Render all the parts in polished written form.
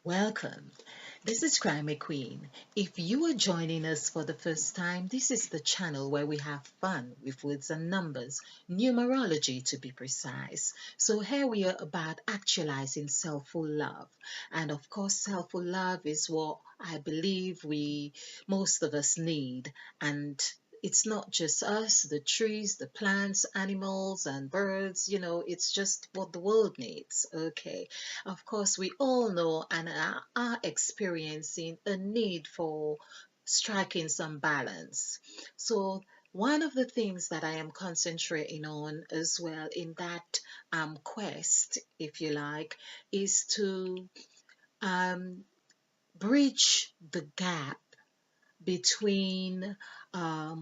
Welcome. This is Crime Queen. If you are joining us for the first time, this is the channel where we have fun with words and numbers, numerology to be precise. So here we are about actualizing self-full love. And of course, self-full love is what I believe most of us need. And it's not just us, the trees, the plants, animals, and birds, it's just what the world needs. Okay. Of course, we all know and are experiencing a need for striking some balance. So, one of the things that I am concentrating on as well in that quest, if you like, is to um, bridge the gap between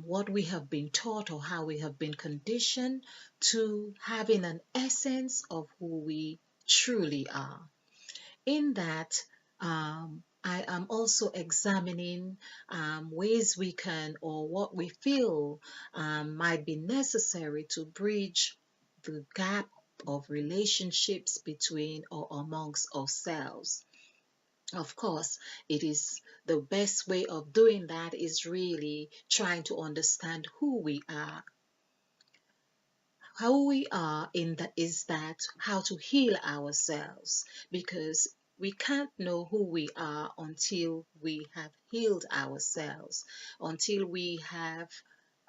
what we have been taught or how we have been conditioned to having an essence of who we truly are. In that, I am also examining ways we can or what we feel might be necessary to bridge the gap of relationships between or amongst ourselves. Of course, it is the best way of doing that is really trying to understand who we are. How we are in that is that how to heal ourselves, because we can't know who we are until we have healed ourselves, until we have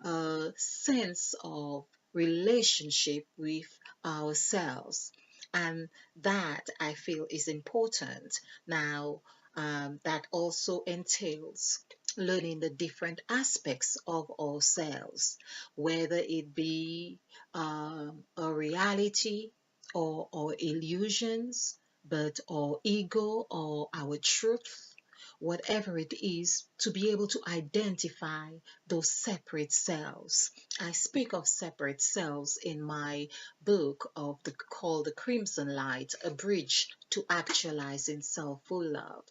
a sense of relationship with ourselves. And that I feel is important. Now, that also entails learning the different aspects of ourselves, whether it be a reality or illusions, but our ego or our truth, whatever it is, to be able to identify those separate selves. I speak of separate selves in my book called The Crimson Light, A Bridge to Actualizing Self-Full Love.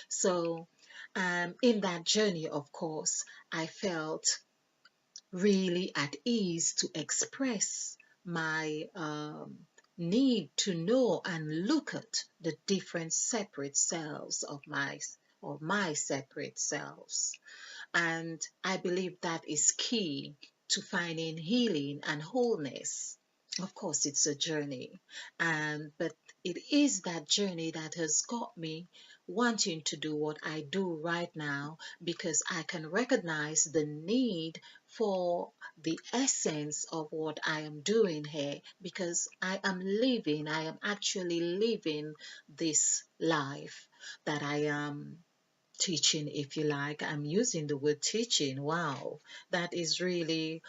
So, in that journey, of course, I felt really at ease to express my need to know and look at the different separate selves of my separate selves. And I believe that is key to finding healing and wholeness. Of course, it's a journey, and but it is that journey that has got me wanting to do what I do right now, because I can recognize the need for the essence of what I am doing here, because I am actually living this life that I am teaching, if you like. I'm using the word teaching. Wow, that is really,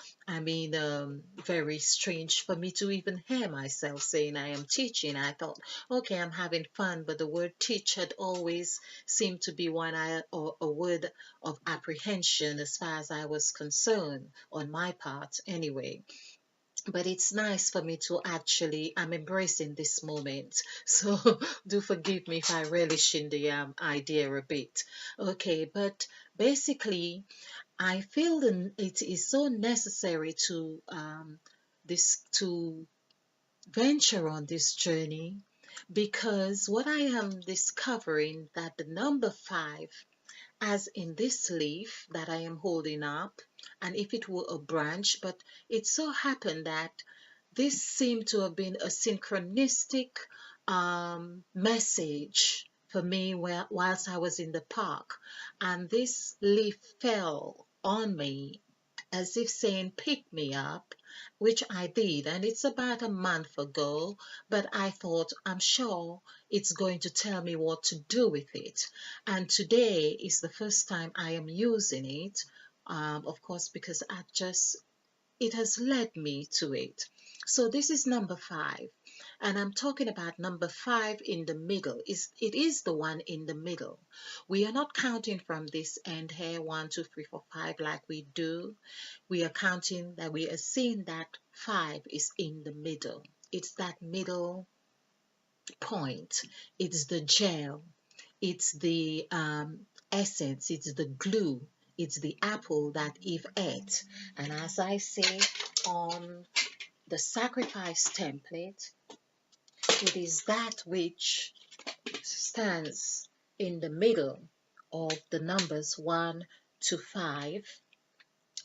very strange for me to even hear myself saying I am teaching. I thought, okay, I'm having fun, but the word teach had always seemed to be or a word of apprehension as far as I was concerned, on my part anyway. But it's nice for me to actually, I'm embracing this moment. So do forgive me if I relish in the idea a bit. Okay, but basically I feel that it is so necessary to venture on this journey, because what I am discovering that the number five, as in this leaf that I am holding up, and if it were a branch, but it so happened that this seemed to have been a synchronistic message for me whilst I was in the park, and this leaf fell on me as if saying, pick me up, which I did. And it's about a month ago, but I thought, I'm sure it's going to tell me what to do with it. And today is the first time I am using it, of course, because it has led me to it. So this is number five. And I'm talking about number five in the middle. It is the one in the middle. We are not counting from this end here, one, two, three, four, five, like we do. We are counting that we are seeing that five is in the middle. It's that middle point. It's the gel. It's the essence. It's the glue. It's the apple that Eve ate. And as I say on the sacrifice template, it is that which stands in the middle of the numbers 1 to 5,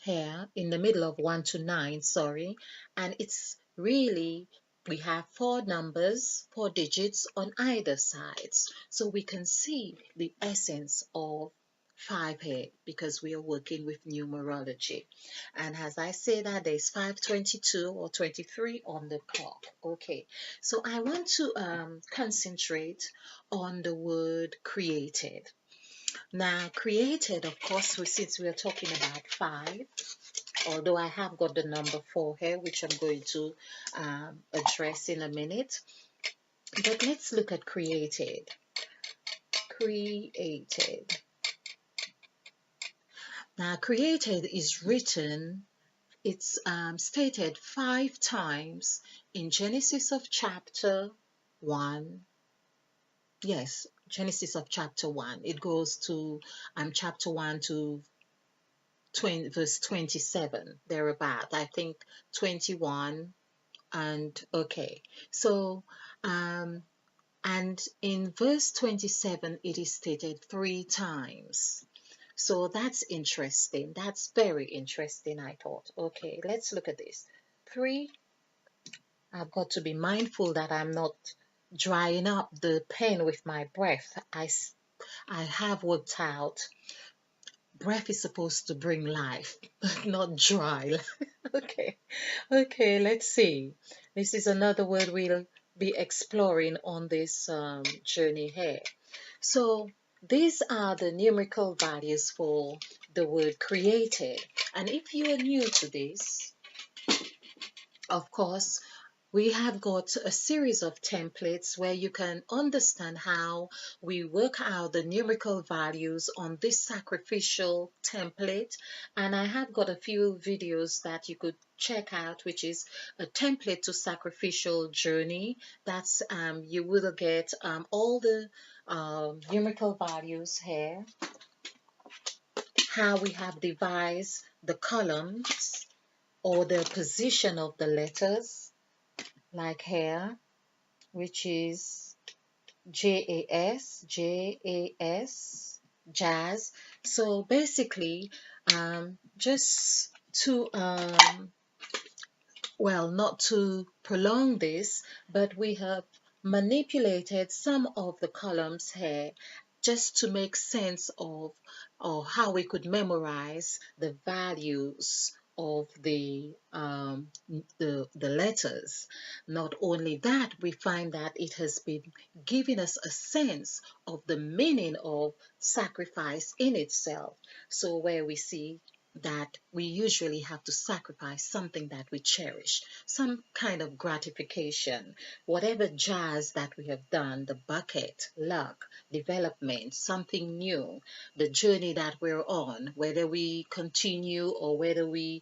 here in the middle of 1 to 9, sorry, and it's really, we have four numbers, four digits on either sides, so we can see the essence of 5 here because we are working with numerology. And as I say that, there's 522 or 23 on the clock. Okay, so I want to concentrate on the word created. Now, created, of course, since we are talking about 5, although I have got the number 4 here, which I'm going to address in a minute. But let's look at created. Created. Now, created is written, it's stated 5 times in Genesis of chapter 1. Yes, Genesis of chapter 1. It goes to chapter 1 to verse 27, thereabout. I think 21. And okay, so and in verse 27 it is stated 3 times. So that's interesting. That's very interesting, I thought. Okay, let's look at this. 3, I've got to be mindful that I'm not drying up the pen with my breath. I have worked out breath is supposed to bring life, but not dry. Okay, okay, let's see. This is another word we'll be exploring on this journey here. So these are the numerical values for the word created. And if you are new to this, of course, we have got a series of templates where you can understand how we work out the numerical values on this sacrificial template. And I have got a few videos that you could check out, which is a template to sacrificial journey. That's you will get all the numerical values here, how we have devised the columns or the position of the letters, like here, which is JAS, jazz. So basically, just to, well, not to prolong this, but we have manipulated some of the columns here just to make sense of or how we could memorize the values of the letters. Not only that, we find that it has been giving us a sense of the meaning of sacrifice in itself. So where we see that we usually have to sacrifice something that we cherish, some kind of gratification, whatever jazz that we have done, the bucket, luck, development, something new, the journey that we're on, whether we continue or whether we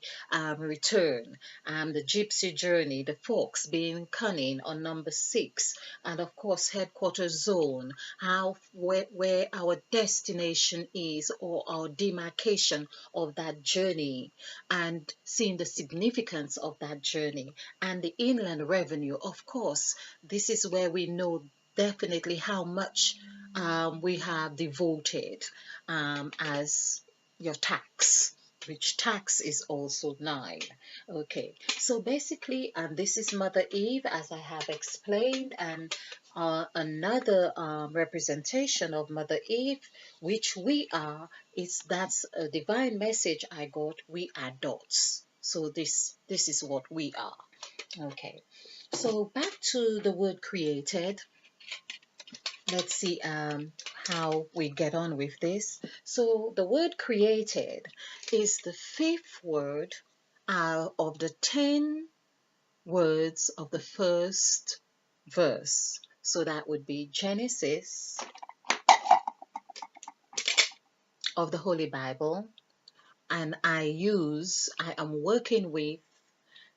return, the gypsy journey, the fox being cunning on number 6, and of course headquarters zone, where our destination is or our demarcation of that journey, and seeing the significance of that journey, and the inland revenue. Of course, this is where we know definitely how much we have devoted as your tax, which tax is also 9. Okay, so basically, this is Mother Eve, as I have explained, and another representation of Mother Eve, which we are, that's a divine message I got. We are dots. So this is what we are. Okay, so back to the word created. Let's see how we get on with this. So the word created is the 5th word of the 10 words of the first verse. So that would be Genesis of the Holy Bible. And I am working with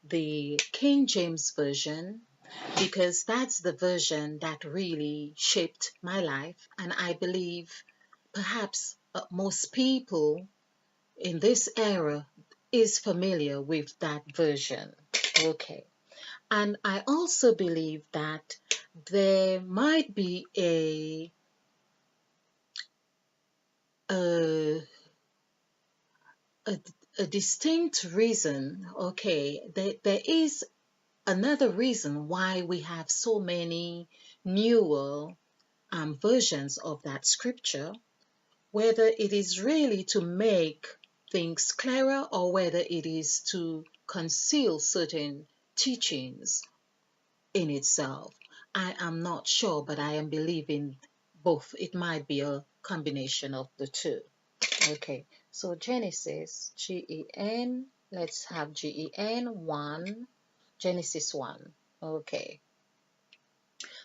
the King James Version because that's the version that really shaped my life. And I believe perhaps most people in this era is familiar with that version. Okay. And I also believe that there might be a a, a distinct reason. Okay, there is another reason why we have so many newer versions of that scripture, whether it is really to make things clearer or whether it is to conceal certain teachings in itself. I am not sure, but I am believing both. It might be a combination of the two. Okay, so Genesis, Gen, let's have Gen 1, Genesis 1. Okay,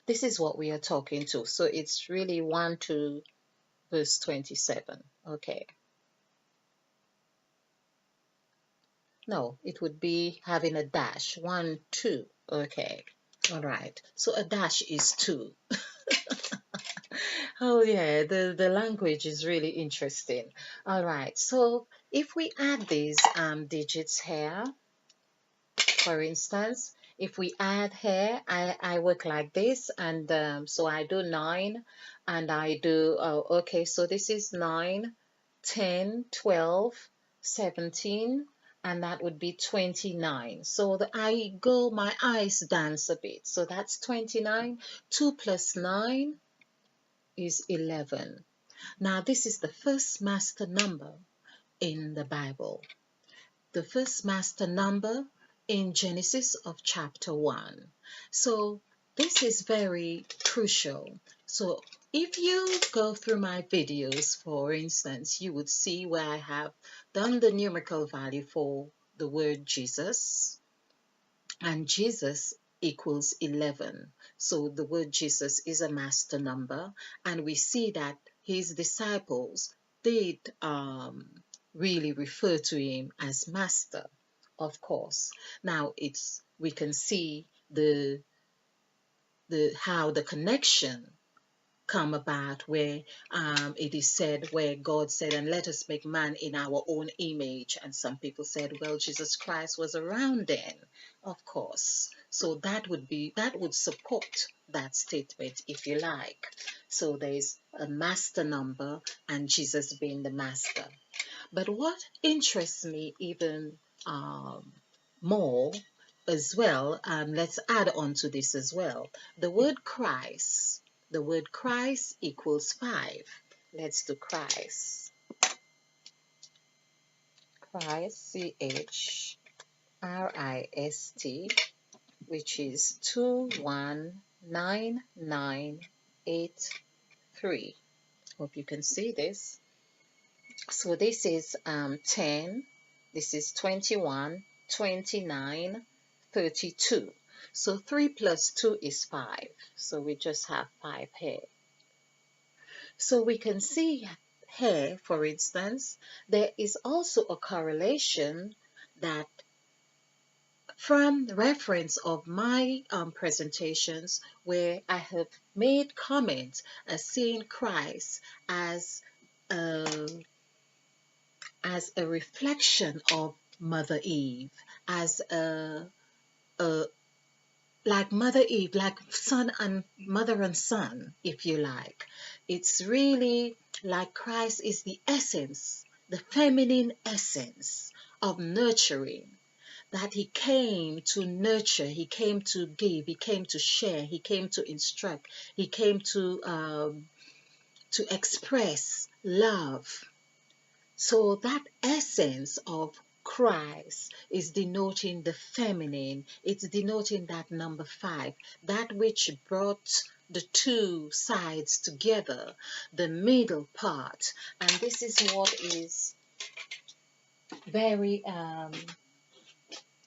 this is what we are talking to. So it's really 1 to verse 27. Okay, no, it would be having a dash, 1, 2. Okay, all right, so a dash is 2. Oh yeah, the language is really interesting. All right, so if we add these digits here, for instance, if we add here, I work like this, and so I do 9, and I do, okay, so this is 9, 10, 12, 17, and that would be 29. So my eyes dance a bit. So that's 29. 2 plus 9 is 11. Now, this is the first master number in the Bible, the first master number in Genesis of chapter 1. So, this is very crucial. So, if you go through my videos, for instance, you would see where I have done the numerical value for the word Jesus, and Jesus equals 11. So the word Jesus is a master number, and we see that his disciples did really refer to him as master, of course. Now we can see the how the connection come about, where it is said, where God said, and let us make man in our own image. And some people said, well, Jesus Christ was around then, of course. So that would support that statement, if you like. So there's a master number and Jesus being the master. But what interests me even more as well, let's add on to this as well. The word Christ equals 5. Let's do Christ. Christ, CHRIST, which is 219983. Hope you can see this. So this is 10, this is 21, 29, 32. So 3 plus 2 is 5. So we just have 5 here. So we can see here, for instance, there is also a correlation that from the reference of my presentations where I have made comments as seeing Christ as a reflection of Mother Eve, as a like Mother Eve, like son and mother and son, if you like. It's really like Christ is the essence, the feminine essence of nurturing, that he came to nurture, he came to give, he came to share, he came to instruct, he came to express love. So that essence of Christ is denoting the feminine. It's denoting that number 5, that which brought the two sides together, the middle part. And this is what is very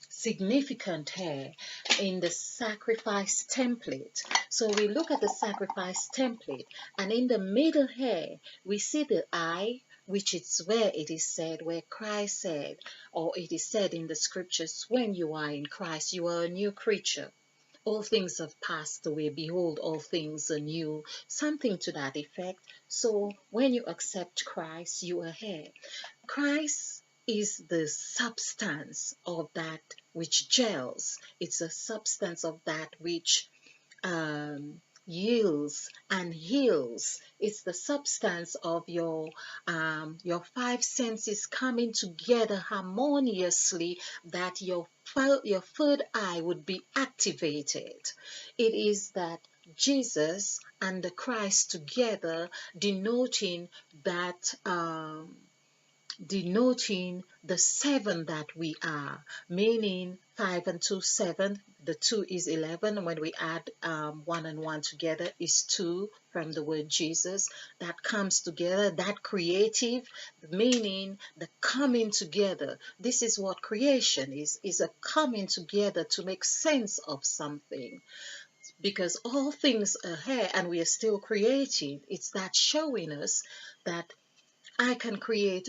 significant here in the sacrifice template. So we look at the sacrifice template, and in the middle here we see the I, which is where it is said, where Christ said, or it is said in the scriptures, when you are in Christ, you are a new creature. All things have passed away. Behold, all things are new. Something to that effect. So when you accept Christ, you are here. Christ is the substance of that which gels. It's a substance of that which yields and heals. It's the substance of your five senses coming together harmoniously that your third eye would be activated. It is that Jesus and the Christ together denoting that denoting the seven that we are, meaning 5 and 2, 7. The 2 is 11. When we add 1 and 1 together is 2 from the word Jesus. That comes together, that creative, meaning the coming together. This is what creation is a coming together to make sense of something, because all things are here and we are still creative. It's that showing us that I can create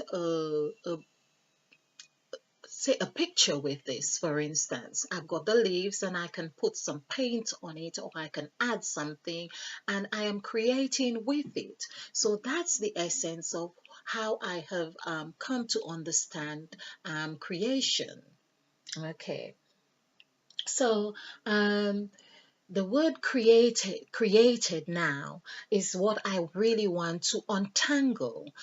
say a picture with this. For instance, I've got the leaves and I can put some paint on it, or I can add something, and I am creating with it. So that's the essence of how I have come to understand creation. Okay, so the word created now is what I really want to untangle,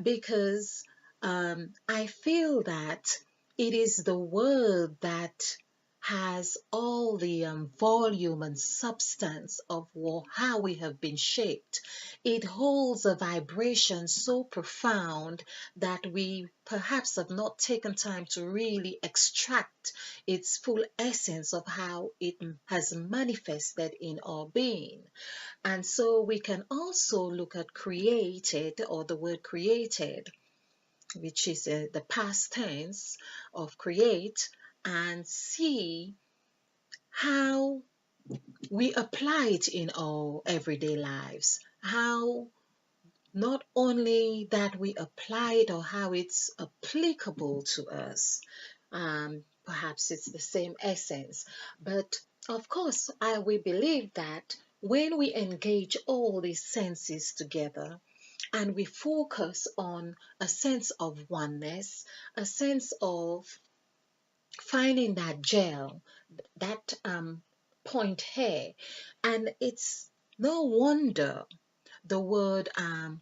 because I feel that it is the word that has all the volume and substance of how we have been shaped. It holds a vibration so profound that we perhaps have not taken time to really extract its full essence of how it has manifested in our being. And so we can also look at created, or the word created, which is the past tense of create, and see how we apply it in our everyday lives. How not only that we apply it, or how it's applicable to us. Perhaps it's the same essence, but of course, we believe that when we engage all these senses together and we focus on a sense of oneness, a sense of finding that gel, that point here, and it's no wonder the word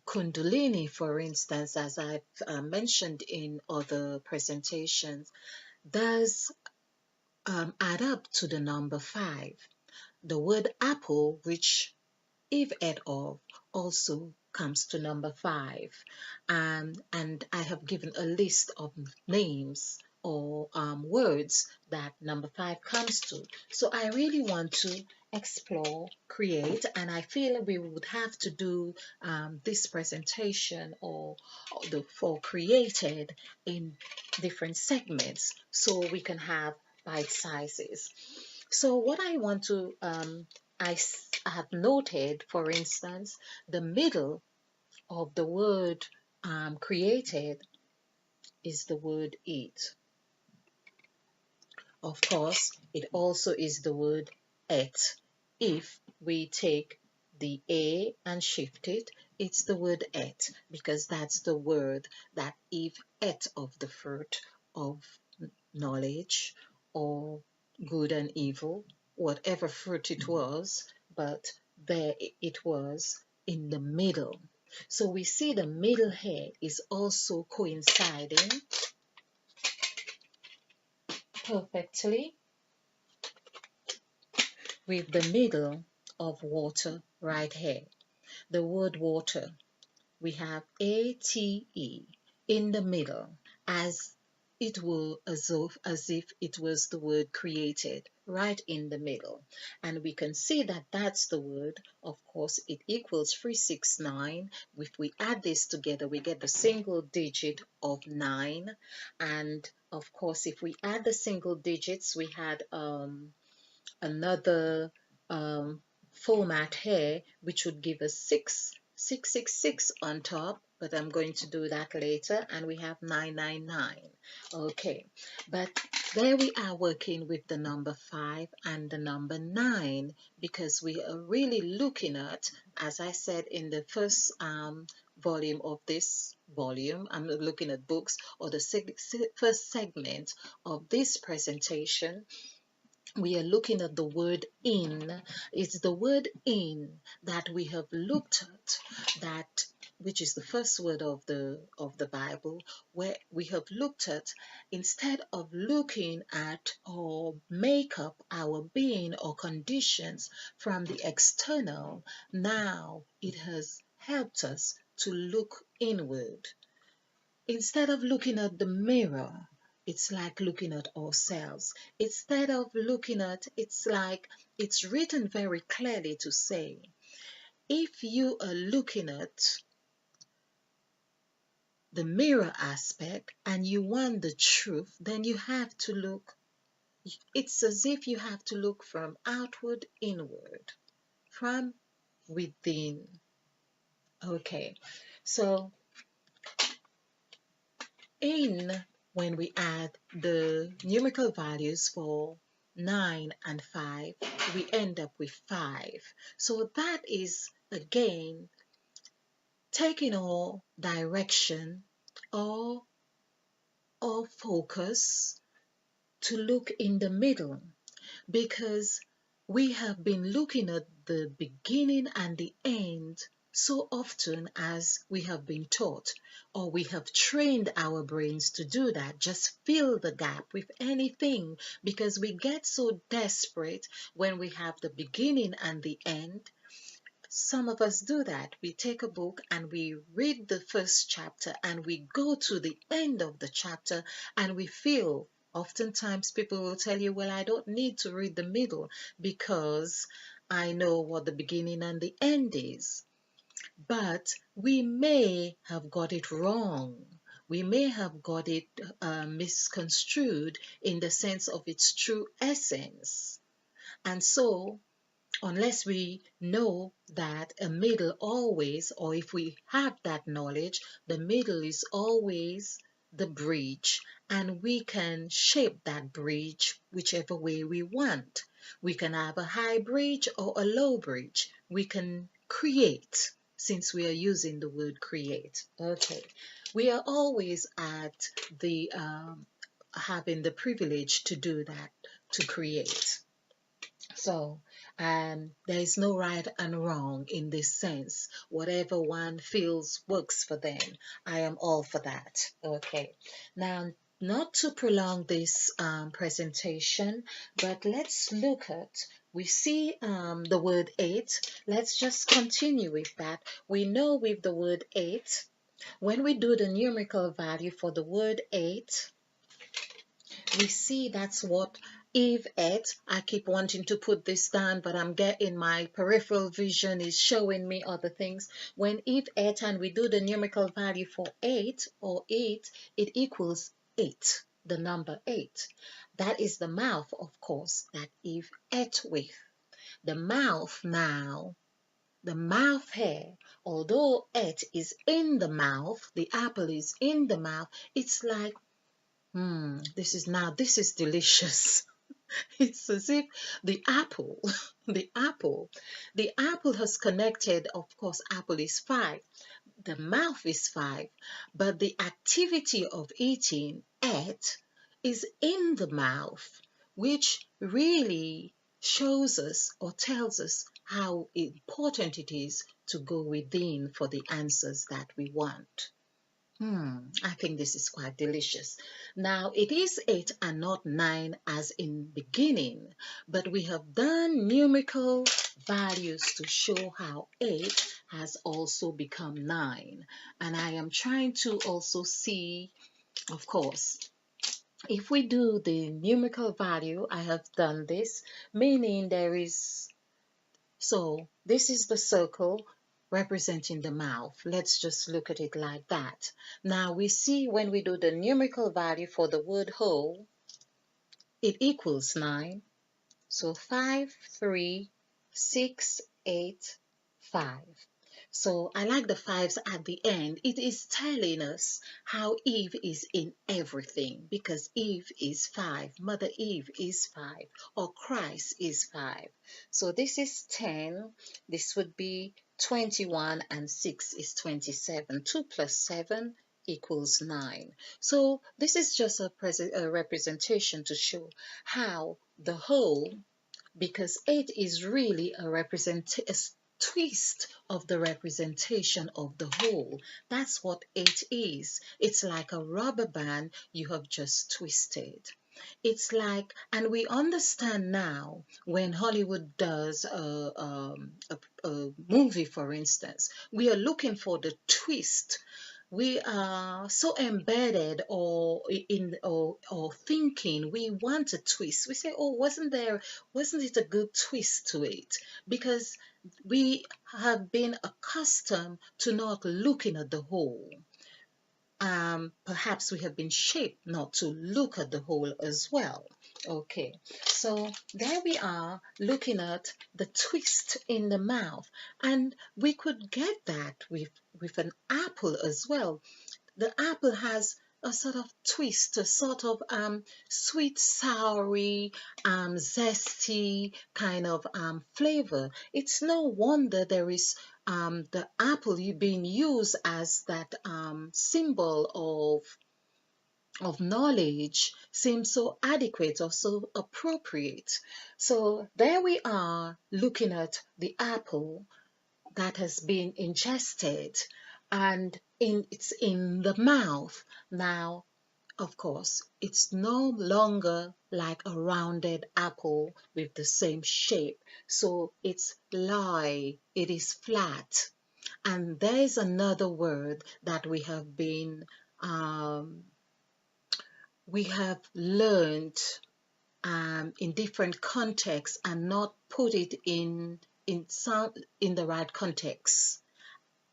Kundalini, for instance, as I've mentioned in other presentations, does add up to the number 5. The word apple, which if et al, also comes to number 5. And I have given a list of names or words that number 5 comes to. So I really want to explore, create, and I feel we would have to do this presentation or for created in different segments so we can have bite sizes. So what I want to I have noted, for instance, the middle of the word created is the word eat. Of course, it also is the word et. If we take the A and shift it, it's the word et, because that's the word that Eve ate of the fruit of knowledge, or good and evil, whatever fruit it was, but there it was in the middle. So we see the middle here is also coinciding perfectly with the middle of water right here. The word water, we have ATE in the middle, as it were as if it was the word created right in the middle. And we can see that that's the word. Of course, it equals 369. If we add this together, we get the single digit of 9. And of course, if we add the single digits, we had another format here, which would give us 666 on top, but I'm going to do that later, and we have 999. Okay, but there we are working with the number 5 and the number 9, because we are really looking at, as I said in the first volume of this volume, I'm looking at books, or the first segment of this presentation, we are looking at the word in. It's the word in that we have looked at, that which is the first word of the Bible, where we have looked at, instead of looking at or make up our being or conditions from the external, now it has helped us to look inward. Instead of looking at the mirror, it's like looking at ourselves. Instead of looking at, it's like it's written very clearly to say, if you are looking at the mirror aspect and you want the truth, then you have to look, it's as if you have to look from outward inward, from within. Okay, so in when we add the numerical values for 9 and 5, we end up with 5. So that is again taking our direction or focus to look in the middle, because we have been looking at the beginning and the end so often as we have been taught, or we have trained our brains to do that, just fill the gap with anything, because we get so desperate when we have the beginning and the end. Some of us do that. We take a book and we read the first chapter and we go to the end of the chapter and we feel, oftentimes people will tell you, well, I don't need to read the middle because I know what the beginning and the end is. But we may have got it wrong. We may have got it misconstrued in the sense of its true essence. And so unless we know that a middle always, or if we have that knowledge, the middle is always the bridge, and we can shape that bridge whichever way we want. We can have a high bridge or a low bridge. We can create, since we are using the word create. Okay, we are always at the having the privilege to do that, to create. So, there is no right and wrong in this sense. Whatever one feels works for them, I am all for that. Okay. Now, not to prolong this presentation, but let's look at, we see the word 8. Let's just continue with that. We know with the word 8, when we do the numerical value for the word 8, we see that's what Eve ate. I keep wanting to put this down, but I'm getting my peripheral vision is showing me other things. When Eve ate and we do the numerical value for 8 or 8, it equals 8, the number 8. That is the mouth, of course, that Eve ate with. The mouth now, the mouth here, although it is in the mouth, the apple is in the mouth, it's like, this is delicious. It's as if the apple, the apple has connected, of course, apple is 5, the mouth is 5, but the activity of eating it is in the mouth, which really shows us or tells us how important it is to go within for the answers that we want. I think this is quite delicious. Now, it is 8 and not 9 as in beginning, but we have done numerical values to show how 8 has also become 9. And I am trying to also see, of course, if we do the numerical value, I have done this, meaning there is, so this is the circle representing the mouth. Let's just look at it like that. Now we see when we do the numerical value for the word whole, it equals 9. So 5, 3, 6, 8, 5. So I like the fives at the end. It is telling us how Eve is in everything, because Eve is 5, Mother Eve is 5, or Christ is 5. So this is 10, this would be 21, and 6 is 27. 2 plus 7 equals 9. So this is just a representation to show how the whole, because 8 is really a twist of the representation of the whole. That's what 8 is. It's like a rubber band you have just twisted. It's like, and we understand now when Hollywood does a movie, for instance, we are looking for the twist. We are so embedded or thinking we want a twist. We say, oh, wasn't it a good twist to it? Because we have been accustomed to not looking at the whole. Perhaps we have been shaped not to look at the whole as well. Okay, so there we are looking at the twist in the mouth, and we could get that with an apple as well. The apple has a sort of twist, a sort of sweet, soury, zesty kind of flavor. It's no wonder there is the apple being used as that symbol of knowledge seems so adequate or so appropriate. So there we are looking at the apple that has been ingested and it's in the mouth. Now, of course, it's no longer like a rounded apple with the same shape. So it's lie, it is flat. And there's another word that we have learned in different contexts and not put it in the right context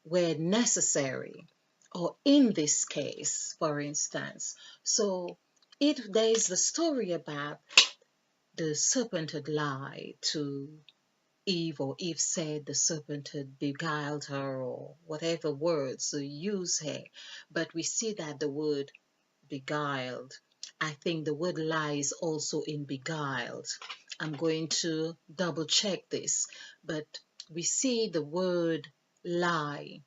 where necessary, or in this case, for instance. So if there is the story about the serpent had lied to Eve, or Eve said the serpent had beguiled her, or whatever words you use here, but we see that the word beguiled, I think the word lie is also in beguiled. I'm going to double check this, but we see the word lie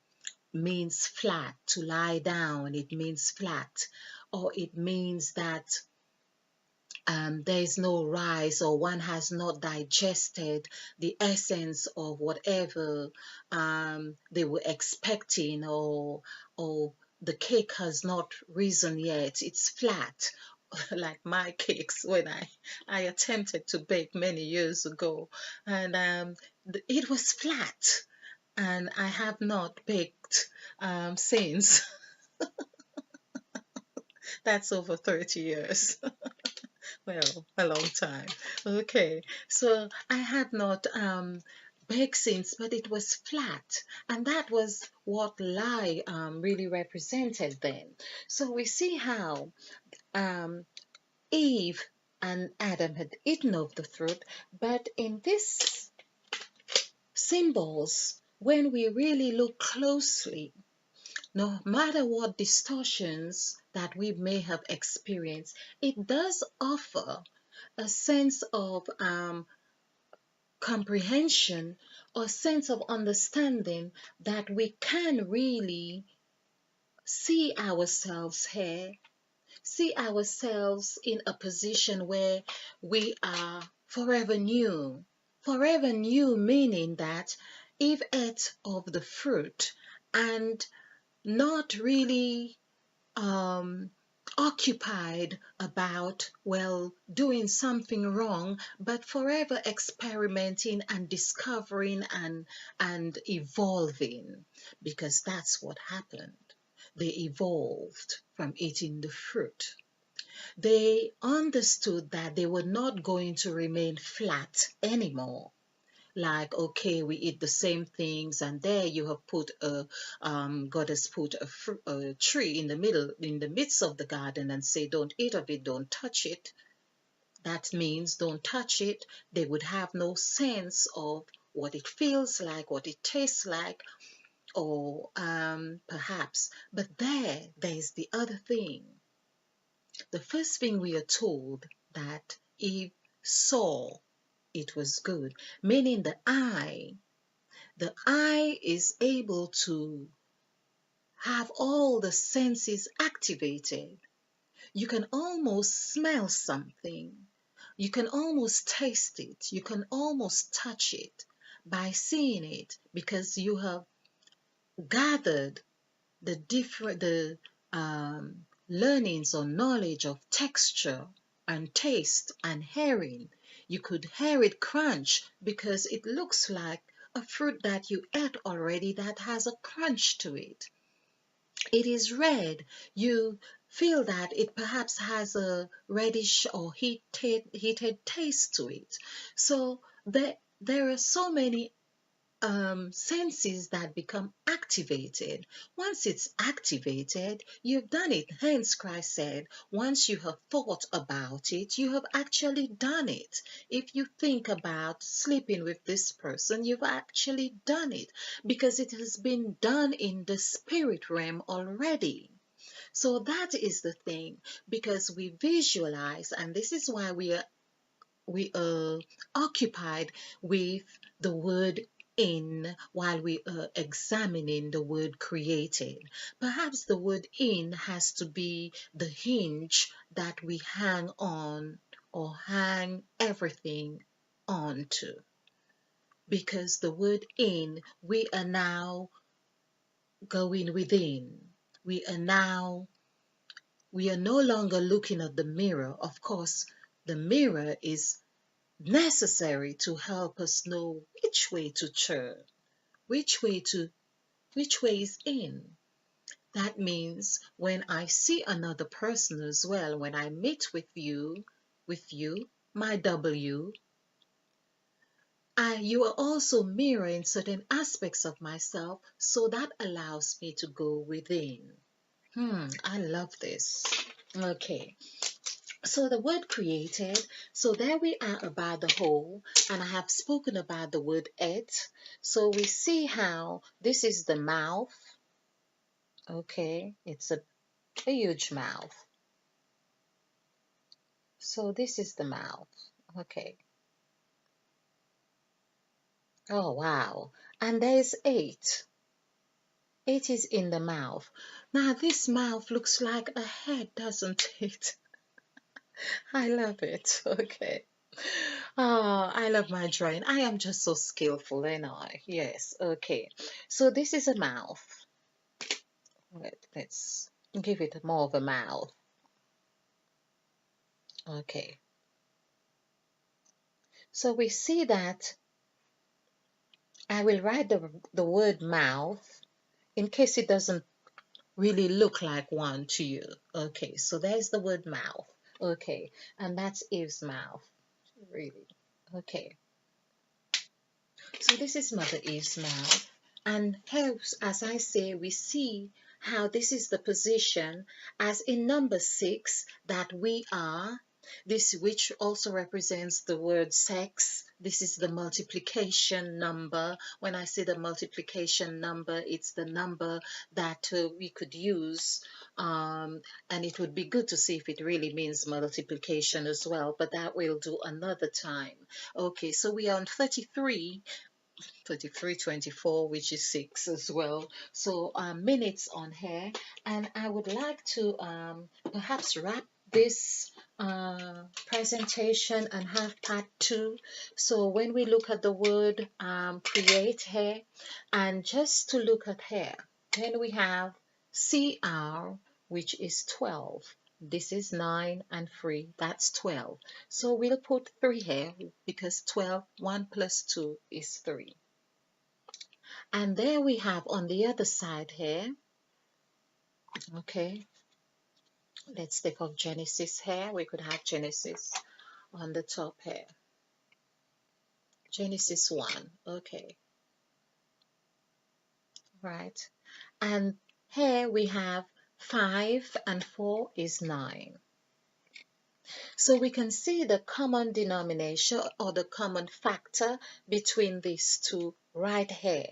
means flat, to lie down, it means flat, or it means that there is no rice, or one has not digested the essence of whatever they were expecting, or the cake has not risen yet, it's flat. Like my cakes when I attempted to bake many years ago, and it was flat, and I have not baked since. That's over 30 years. Well, a long time. Okay, so I had not baked since, but it was flat, and that was what lie really represented then. So we see how um, Eve and Adam had eaten of the fruit, but in these symbols, when we really look closely, no matter what distortions that we may have experienced, it does offer a sense of comprehension or sense of understanding that we can really see ourselves here, see ourselves in a position where we are forever new. Forever new meaning that Eve ate of the fruit and not really um, occupied about, well, doing something wrong, but forever experimenting and discovering and evolving, because that's what happened. They evolved from eating the fruit. They understood that they were not going to remain flat anymore, like, okay, we eat the same things, and there you have put God has put a tree in the middle, in the midst of the garden, and say, don't eat of it, don't touch it. That means don't touch it. They would have no sense of what it feels like, what it tastes like, or perhaps, but there's the other thing. The first thing we are told, that Eve saw it was good, meaning the eye is able to have all the senses activated. You can almost smell something. You can almost taste it. You can almost touch it by seeing it because you have gathered the learnings or knowledge of texture and taste and hearing. You could hear it crunch because it looks like a fruit that you ate already that has a crunch to it. It is red. You feel that it perhaps has a reddish or heated taste to it. So there are so many senses that become activated. Once it's activated, you've done it. Hence, Christ said, once you have thought about it, you have actually done it. If you think about sleeping with this person, you've actually done it because it has been done in the spirit realm already. So that is the thing because we visualize, and this is why we are occupied with the word in while we are examining the word created. Perhaps the word in has to be the hinge that we hang on or hang everything onto. Because the word in, we are now going within. We are now, we are no longer looking at the mirror. Of course, the mirror is necessary to help us know which way to turn, which way is in. That means when I see another person as well, when I meet with you, my W, you are also mirroring certain aspects of myself, so that allows me to go within. I love this. Okay. So the word created, so there we are about the whole, and I have spoken about the word it. So we see how this is the mouth. Okay, it's a huge mouth. So this is the mouth. Okay. Oh, wow. And there's eight. Eight is in the mouth. Now this mouth looks like a head, doesn't it? I love it. Okay. Oh, I love my drawing. I am just so skillful, ain't I? Yes, okay. So this is a mouth. Let's give it more of a mouth. Okay. So we see that I will write the word mouth in case it doesn't really look like one to you. Okay, so there's the word mouth. Okay, and that's Eve's mouth. Really. Okay. So this is Mother Eve's mouth. And helps, as I say, we see how this is the position as in number 6 that we are. This which also represents the word sex. This is the multiplication number. When I say the multiplication number, it's the number that we could use. And it would be good to see if it really means multiplication as well, but that we'll do another time. Okay, so we are on 33, 24, which is 6 as well. So minutes on here, and I would like to perhaps wrap this presentation and have part 2. So when we look at the word create here, and just to look at here, then we have CR, which is 12. This is 9 and 3, that's 12. So we'll put 3 here because 12, 1 plus 2 is 3. And there we have on the other side here, okay, let's take off Genesis here. We could have Genesis on the top here. Genesis 1, okay, right. And here we have 5 and 4 is 9. So we can see the common denomination or the common factor between these two right here.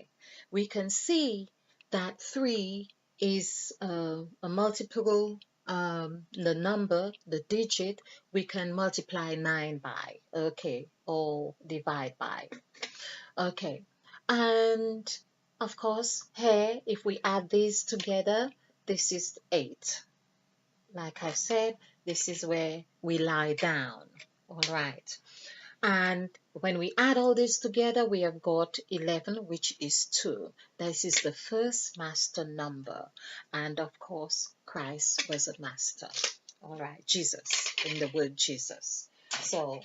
We can see that 3 is a multiple, the number, the digit, we can multiply 9 by, okay, or divide by. Okay, and Of course, here, if we add these together, this is 8. Like I said, this is where we lie down. All right. And when we add all this together, we have got 11, which is 2. This is the first master number. And of course, Christ was a master. All right, Jesus, in the word Jesus. So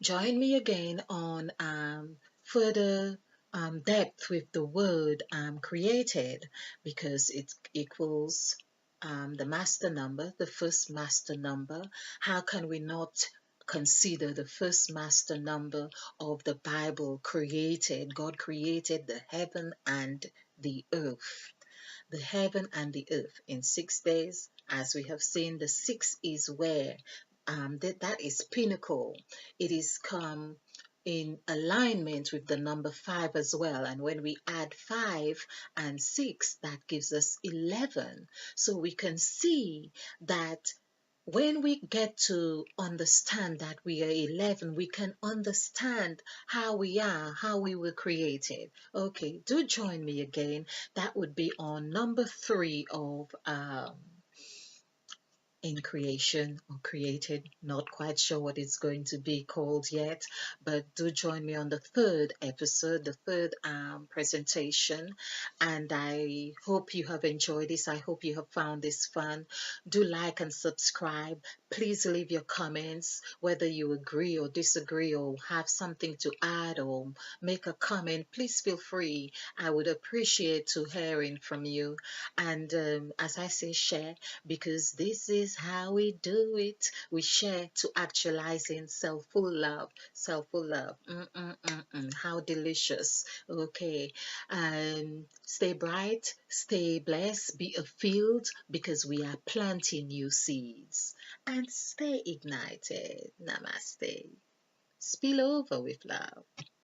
join me again on further depth with the word created, because it equals the master number, the first master number. How can we not consider the first master number of the Bible created? God created the heaven and the earth. The heaven and the earth in 6 days. As we have seen, the six is where that is pinnacle. It is come in alignment with the number 5 as well. And when we add 5 and 6, that gives us 11. So we can see that when we get to understand that we are 11, we can understand how we are, how we were created. Okay, do join me again. That would be on number 3 of in creation or created. Not quite sure what it's going to be called yet, but do join me on the third episode, the third presentation. And I hope you have enjoyed this. I hope you have found this fun. Do like and subscribe. Please leave your comments, whether you agree or disagree or have something to add or make a comment. Please feel free. I would appreciate to hearing from you. And as I say, share, because this is how we do it. We share to actualizing self-full love. Self-full love. How delicious. Okay. Stay bright, stay blessed, be fulfilled, because we are planting new seeds. And stay ignited. Namaste. Spill over with love.